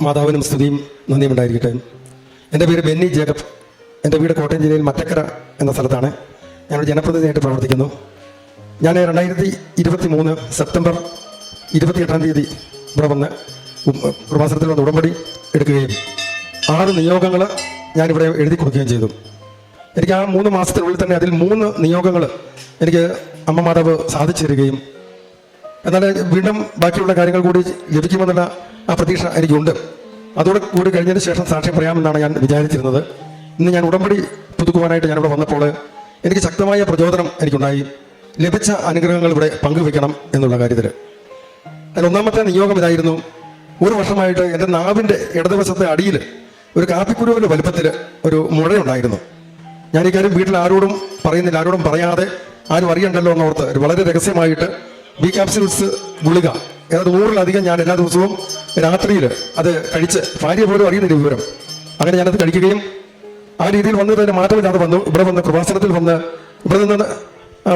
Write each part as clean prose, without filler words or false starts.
മാതാവിനും സ്തുതിയും നന്ദിയും ഉണ്ടായിരിക്കട്ടെ. എൻ്റെ പേര് ബെന്നി ജേക്കബ്. എൻ്റെ വീട് കോട്ടയം ജില്ലയിൽ മറ്റക്കര എന്ന സ്ഥലത്താണ്. ഞാനൊരു ജനപ്രതിനിധിയായിട്ട് പ്രവർത്തിക്കുന്നു. ഞാൻ 2023 സെപ്റ്റംബർ 28 തീയതി ഇവിടെ വന്ന് കൃപാസനത്തിൽ വന്ന് ഉടമ്പടി എടുക്കുകയും 6 നിയോഗങ്ങൾ ഞാനിവിടെ എഴുതി കൊടുക്കുകയും ചെയ്തു. എനിക്ക് ആ 3 മാസത്തിനുള്ളിൽ തന്നെ അതിൽ 3 നിയോഗങ്ങൾ എനിക്ക് അമ്മ മാതാവ് സാധിച്ചു തരികയും എന്നാൽ വീണ്ടും ബാക്കിയുള്ള കാര്യങ്ങൾ കൂടി ലഭിക്കുമെന്നുള്ള ആ പ്രതീക്ഷ എനിക്കുണ്ട്. അതോടെ കൂടി കഴിഞ്ഞതിന് ശേഷം സാക്ഷ്യം പറയാമെന്നാണ് ഞാൻ വിചാരിച്ചിരുന്നത്. ഇന്ന് ഞാൻ ഉടമ്പടി പുതുക്കുവാനായിട്ട് ഞാനിവിടെ വന്നപ്പോൾ എനിക്ക് ശക്തമായ പ്രചോദനം എനിക്കുണ്ടായി. ലഭിച്ച അനുഗ്രഹങ്ങൾ ഇവിടെ പങ്കുവെക്കണം എന്നുള്ള കാര്യത്തിൽ അതിലൊന്നാമത്തെ നിയോഗം ഇതായിരുന്നു. 1 വർഷമായിട്ട് എൻ്റെ നാവിൻ്റെ ഇടതുവശത്തെ അടിയിൽ ഒരു കാപ്പിക്കുരുവിൻ്റെ വലുപ്പത്തിൽ ഒരു മുഴയുണ്ടായിരുന്നു. ഞാൻ ഈ കാര്യം വീട്ടിൽ ആരോടും പറയുന്നില്ല, ആരോടും പറയാതെ ആരും അറിയണ്ടല്ലോ എന്നോർത്ത് വളരെ രഹസ്യമായിട്ട് ബി ക്യാപ്സ്യൂൾസ് ഗുളിക 100-ലധികം ഞാൻ എല്ലാ ദിവസവും രാത്രിയിൽ അത് കഴിച്ച് ഭാര്യ പോലും അറിയുന്നില്ല വിവരം. അങ്ങനെ ഞാനത് കഴിക്കുകയും ആ രീതിയിൽ വന്നതിന് മാറ്റമില്ലാതെ വന്നു. ഇവിടെ വന്ന് കൃപാസനത്തിൽ വന്ന് ഇവിടെ നിന്ന്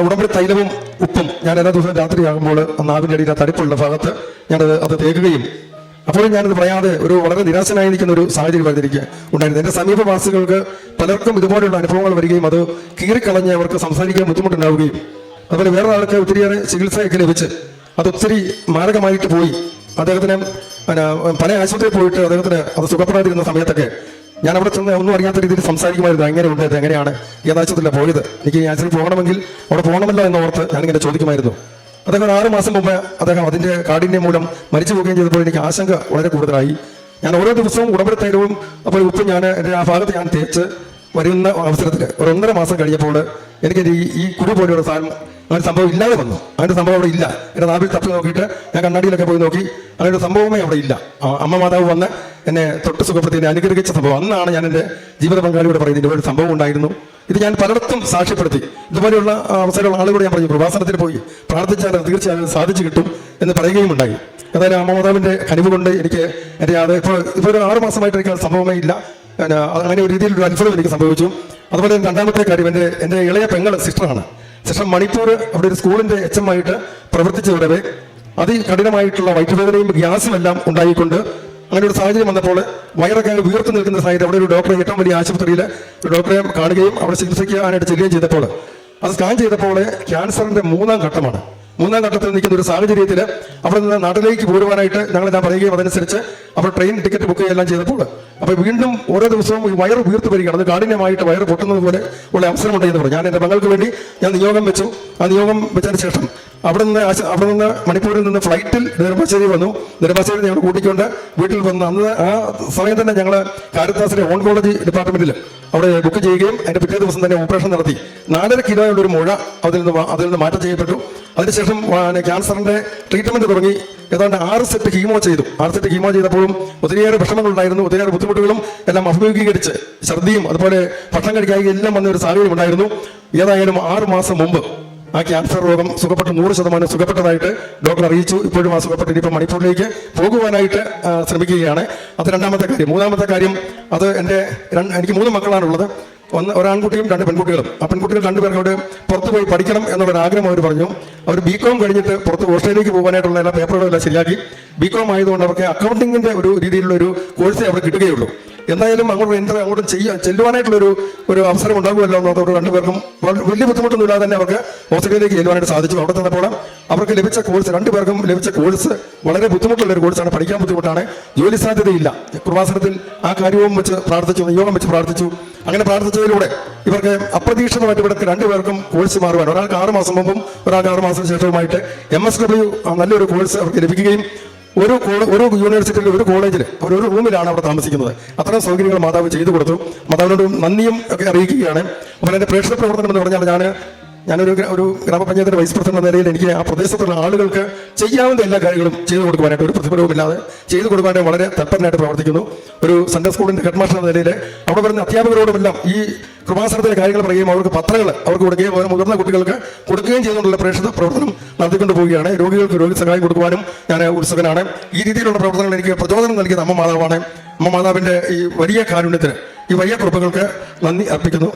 ഉടമ്പടി തൈലവും ഉപ്പും ഞാൻ എല്ലാ ദിവസവും രാത്രിയാകുമ്പോൾ നാവിൻ്റെ അടിയിൽ തടിപ്പുള്ള ഭാഗത്ത് അത് തേക്കുകയും അപ്പോഴും ഞാനത് പറയാതെ ഒരു വളരെ നിരാശനായി നിൽക്കുന്ന ഒരു സാഹചര്യം ഉണ്ടായിരുന്നു. എൻ്റെ സമീപവാസികൾക്ക് പലർക്കും ഇതുപോലെയുള്ള അനുഭവങ്ങൾ വരികയും അത് കീറിക്കളഞ്ഞ് അവർക്ക് സംസാരിക്കാൻ ബുദ്ധിമുട്ടുണ്ടാവുകയും അതുപോലെ വേറെ ആൾക്ക് ഒത്തിരിയേറെ ചികിത്സയൊക്കെ ലഭിച്ച് അതൊത്തിരി മാരകമായിട്ട് പോയി. അദ്ദേഹത്തിന് പല ആശുപത്രിയിൽ പോയിട്ട് അദ്ദേഹത്തിന് അത് സുഖപ്പെടാതിരുന്ന സമയത്തൊക്കെ ഞാൻ അവിടെ ചെന്ന് ഒന്നും അറിയാത്ത രീതിയിൽ സംസാരിക്കുമായിരുന്നു. എങ്ങനെയുണ്ട്, ഇത് എങ്ങനെയാണ്, ഏതാശുപത്രിയിലാണ് പോയത്, എനിക്ക് ഈ ആശുപത്രിയിൽ പോകണമെങ്കിൽ അവിടെ പോകണമല്ലോ എന്നോർത്ത് ഞാനിങ്ങനെ ചോദിക്കുമായിരുന്നു. അദ്ദേഹം 6 മാസം മുമ്പ് അദ്ദേഹം അതിൻ്റെ കാഠിന്യം മൂലം മരിച്ചു പോവുകയും ചെയ്തപ്പോൾ എനിക്ക് ആശങ്ക വളരെ കൂടുതലായി. ഞാൻ ഓരോ ദിവസവും ഉടമ്പടി തൈലവും അപ്പോൾ ഉപ്പും ഞാൻ എൻ്റെ ആ ഭാഗത്ത് ഞാൻ തേച്ച് വരുന്ന അവസരത്തിൽ 1.5 മാസം കഴിഞ്ഞപ്പോൾ എനിക്ക് ഈ കുരു പോലെയുള്ള അങ്ങനെ സംഭവം ഇല്ലാതെ വന്നു. അങ്ങനെ സംഭവം അവിടെ ഇല്ല. എൻ്റെ നാവിൽ തപ്പി നോക്കിയിട്ട് ഞാൻ കണ്ണാടിയിലൊക്കെ പോയി നോക്കി, അങ്ങനെ ഒരു സംഭവമേ അവിടെ ഇല്ല. അമ്മ മാതാവ് വന്ന് എന്നെ തൊട്ട് സുഖപ്പെടുത്തി എന്നെ അനുഗ്രഹിച്ച സംഭവം. അന്നാണ് ഞാൻ എൻ്റെ ജീവിത പങ്കാളിയോട് പറയുന്നത് ഇതുപോലെ ഒരു സംഭവം ഉണ്ടായിരുന്നു. ഇത് ഞാൻ പലയിടത്തും സാക്ഷ്യപ്പെടുത്തി. ഇതുപോലെയുള്ള അവസരമുള്ള ആളുകളോട് ഞാൻ പറഞ്ഞു കൃപാസനത്തിൽ പോയി പ്രാർത്ഥിച്ചാൽ തീർച്ചയായും സാധിച്ചു കിട്ടും എന്ന് പറയുകയും ഉണ്ടായി. അതായത് അമ്മ മാതാവിൻ്റെ കനിവ് കൊണ്ട് എനിക്ക് എൻ്റെ അത് ഇപ്പോൾ ഒരു 6 മാസമായിട്ട് എനിക്ക് സംഭവമേ ഇല്ല. അങ്ങനെ ഒരു രീതിയിലൊരു അത്ഭുതം എനിക്ക് സംഭവിച്ചു. അതുപോലെ രണ്ടാമത്തെ കാര്യം എൻ്റെ ഇളയ പെങ്ങൾ സിസ്റ്ററാണ്. സിസ്റ്റർ മണിപ്പൂർ അവിടെ ഒരു സ്കൂളിൻ്റെ HM ആയിട്ട് പ്രവർത്തിച്ചു വരവേ അതികഠിനമായിട്ടുള്ള വയറ്റുവേദനയും ഗ്യാസും എല്ലാം ഉണ്ടായിക്കൊണ്ട് അങ്ങനെ ഒരു സാഹചര്യം വന്നപ്പോൾ വയറൊക്കെ വീർത്ത് നിൽക്കുന്ന സാഹചര്യം അവിടെ ഒരു ഡോക്ടറെ ഏറ്റവും വലിയ ആശുപത്രിയിൽ ഒരു ഡോക്ടറെ കാണുകയും അവിടെ ചികിത്സിക്കാനായിട്ട് ചെല്ലുകയും ചെയ്തപ്പോൾ അത് സ്കാൻ ചെയ്തപ്പോൾ ക്യാൻസറിൻ്റെ 3ാം ഘട്ടമാണ്. 3ാം ഘട്ടത്തിൽ നിൽക്കുന്ന ഒരു സാഹചര്യത്തിൽ അവിടെ നിന്ന് നാട്ടിലേക്ക് പോരുവാനായിട്ട് ഞങ്ങളെല്ലാം പറയുകയും അതനുസരിച്ച് അപ്പോൾ ട്രെയിൻ ടിക്കറ്റ് ബുക്ക് ചെയ്യുകയെല്ലാം ചെയ്തപ്പോൾ അപ്പോൾ വീണ്ടും ഓരോ ദിവസവും ഈ വയറ് വീർത്ത് വരികയാണ്. അത് കാഠിന്യമായിട്ട് വയറ് പൊട്ടുന്നത് പോലെ ഉള്ള അവസരമുണ്ടെന്ന് പറഞ്ഞു. ഞാൻ എൻ്റെ മകൾക്ക് വേണ്ടി ഞാൻ നിയോഗം വെച്ചു. ആ നിയോഗം വെച്ചതിന് ശേഷം അവിടെ നിന്ന് മണിപ്പൂരിൽ നിന്ന് ഫ്ലൈറ്റിൽ നെടുമ്പാശ്ശേരി വന്നു. നെടുമ്പാശ്ശേരി ഞങ്ങൾ കൂട്ടിക്കൊണ്ട് വീട്ടിൽ വന്ന് അന്ന് ആ സമയം തന്നെ ഞങ്ങൾ കാരിത്താസിലെ ഓൺകോളജി ഡിപ്പാർട്ട്മെന്റിൽ അവിടെ ബുക്ക് ചെയ്യുകയും അതിന്റെ പിറ്റേ ദിവസം തന്നെ ഓപ്പറേഷൻ നടത്തി 4.5 കിലോയുള്ള ഒരു മുഴ അതിൽ നിന്ന് മാറ്റം ചെയ്യപ്പെട്ടു. അതിനുശേഷം ക്യാൻസറിന്റെ ട്രീറ്റ്മെന്റ് തുടങ്ങി. ഏതാണ്ട് 6 സെറ്റ് കീമോ ചെയ്തു. 6 സെറ്റ് കീമോ ചെയ്തപ്പോഴും ഒത്തിരിയേറെ വിഷമങ്ങളുണ്ടായിരുന്നു, ഒത്തിരിയേറെ ബുദ്ധിമുട്ടുകളും എല്ലാം അഭിമുഖീകരിച്ച് ഛർദിയും അതുപോലെ ഭക്ഷണം കഴിക്കാതെ എല്ലാം വന്ന ഒരു സാഹചര്യം ഉണ്ടായിരുന്നു. ഏതായാലും 6 മാസം മുമ്പ് ആ ക്യാൻസർ രോഗം സുഖപ്പെട്ട് 100% സുഖപ്പെട്ടതായിട്ട് ഡോക്ടർ അറിയിച്ചു. ഇപ്പോഴും ആ സുഖപ്പെട്ട് ഇനിയിപ്പോൾ മണിപ്പൂരിലേക്ക് പോകുവാനായിട്ട് ശ്രമിക്കുകയാണ്. അത് രണ്ടാമത്തെ കാര്യം. മൂന്നാമത്തെ കാര്യം അത് എനിക്ക് 3 മക്കളാണുള്ളത്. ഒരാൺകുട്ടിയും 2 പെൺകുട്ടികളും. ആ പെൺകുട്ടികൾ 2 പേർക്ക് അവിടെ പുറത്ത് പോയി പഠിക്കണം എന്നുള്ളൊരു ആഗ്രഹം അവർ പറഞ്ഞു. അവർ BCom കഴിഞ്ഞിട്ട് പുറത്ത് ഓസ്ട്രേലിയയിലേക്ക് പോകാനായിട്ടുള്ള എല്ലാ പേപ്പറുകളും എല്ലാം ശരിയാക്കി. BCom ആയതുകൊണ്ട് അവർക്ക് അക്കൗണ്ടിങ്ങിന്റെ ഒരു രീതിയിലുള്ള ഒരു കോഴ്സേ അവിടെ കിട്ടുകയുള്ളൂ. എന്തായാലും അങ്ങോട്ടും ചെല്ലുവാനായിട്ടുള്ള അവസരം ഉണ്ടാകുമല്ലോ എന്നോട് 2 പേർക്കും വലിയ ബുദ്ധിമുട്ടൊന്നുമില്ലാതെ തന്നെ അവർക്ക് ഓസ്ട്രേലിയയിലേക്ക് ചെല്ലുവാനായിട്ട് സാധിച്ചു. അവിടെ ചെന്നപ്പോൾ അവർക്ക് ലഭിച്ച കോഴ്സ് 2 പേർക്കും ലഭിച്ച കോഴ്സ് വളരെ ബുദ്ധിമുട്ടുള്ള ഒരു കോഴ്സാണ്. പഠിക്കാൻ ബുദ്ധിമുട്ടാണ്, ജോലി സാധ്യതയില്ല. കൃപാസനത്തിൽ ആ കാര്യവും വെച്ച് പ്രാർത്ഥിച്ചു, നിയോഗം വെച്ച് പ്രാർത്ഥിച്ചു. അങ്ങനെ പ്രാർത്ഥിച്ചതിലൂടെ ഇവർക്ക് അപ്രതീക്ഷിതമായിട്ട് ഇവർക്ക് 2 പേർക്കും കോഴ്സ് മാറുവാൻ, ഒരാൾക്ക് 6 മാസം മുമ്പും ഒരാൾക്ക് 6 മാസം ശേഷവുമായിട്ട് MSW നല്ലൊരു കോഴ്സ് അവർക്ക് ലഭിക്കുകയും ഒരു യൂണിവേഴ്സിറ്റിയിൽ ഒരു കോളേജിൽ ഒരു റൂമിലാണ് അവിടെ താമസിക്കുന്നത്. അത്തരം സൗകര്യങ്ങൾ മാതാവ് ചെയ്തു കൊടുത്തു. മാതാവിനോട് നന്ദിയും ഒക്കെ അറിയിക്കുകയാണ്. അപ്പോൾ എൻ്റെ പ്രേക്ഷക പ്രവർത്തനം എന്ന് പറഞ്ഞാൽ ഞാനൊരു ഗ്രാമപഞ്ചായത്തിന്റെ വൈസ് പ്രസിഡന്റ് എന്ന നിലയിൽ എനിക്ക് ആ പ്രദേശത്തുള്ള ആളുകൾക്ക് ചെയ്യാവുന്ന എല്ലാ കാര്യങ്ങളും ചെയ്തു കൊടുക്കുവാനായിട്ട് ഒരു പ്രതിഫലവുമില്ലാതെ ചെയ്തു കൊടുക്കാനായിട്ട് വളരെ തൽപരനായിട്ട് പ്രവർത്തിക്കുന്നു. ഒരു സൺഡേ സ്കൂളിന്റെ ഹെഡ് മാസ്റ്റർ എന്ന നിലയിൽ അവിടെ വരുന്ന അധ്യാപകരോടുമെല്ലാം ഈ കൃപാസനത്തിലെ കാര്യങ്ങൾ പറയുകയും അവർക്ക് പത്രങ്ങൾ അവർക്ക് കൊടുക്കുകയും ഓരോ മുതിർന്ന കുട്ടികൾക്ക് കൊടുക്കുകയും ചെയ്തുകൊണ്ടുള്ള പ്രേക്ഷക പ്രവർത്തനം നടത്തിക്കൊണ്ട് പോവുകയാണ്. രോഗികൾക്ക് രോഗി സഹായം കൊടുക്കുവാനും ഞാൻ ഉത്സുകനാണ്. ഈ രീതിയിലുള്ള പ്രവർത്തനങ്ങൾ എനിക്ക് പ്രചോദനം നൽകിയത് അമ്മ മാതാവാണ്. അമ്മ മാതാവിന്റെ ഈ വലിയ കാരുണ്യത്തിന്, ഈ വലിയ കൃപകൾക്ക് നന്ദി അർപ്പിക്കുന്നു.